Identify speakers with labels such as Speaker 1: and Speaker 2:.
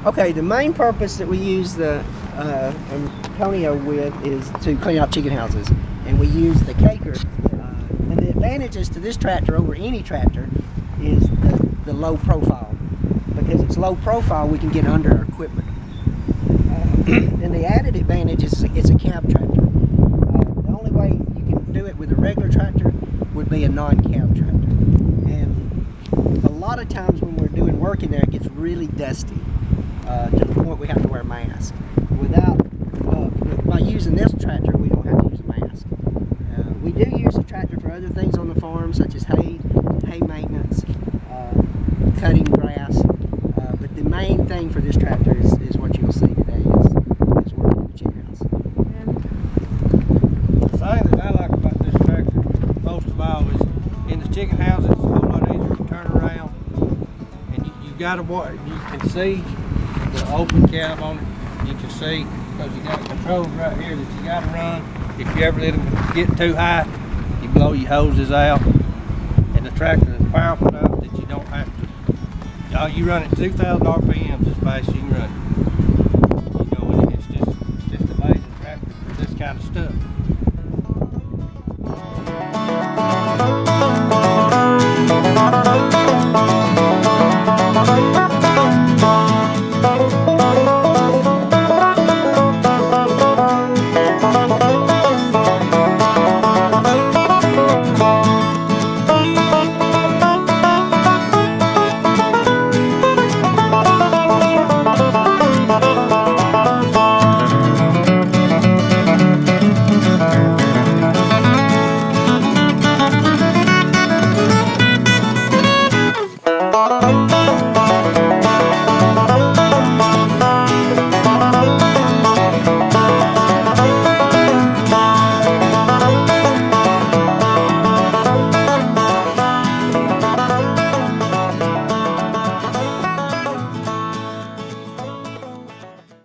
Speaker 1: Okay, the main purpose that we use the Antonio with is to clean out chicken houses, and we use the caker. And the advantages to this tractor over any tractor is the low profile. Because it's low profile, we can get under our equipment. And the added advantage is it's a cab tractor. The only way you can do it with a regular tractor would be a non-cab tractor. And a lot of times when we're doing work in there, it gets really dusty to the point we have to wear a mask. By using this tractor, we don't have to use a mask. We do use the tractor for other things on the farm, such as hay maintenance, cutting grass. But the main thing for this tractor is what you'll see today is working in the chicken house.
Speaker 2: The thing that I like about this tractor most of all is in the chicken house it's a whole lot easier to turn around, and you can see the open cab on it. You can see because you got controls right here that you got to run. If you ever let them get too high, you blow your hoses out. And the tractor is powerful enough that you don't have to. You run at 2,000 RPMs as fast as you can run it. You know, and it's just an amazing tractor for this kind of stuff.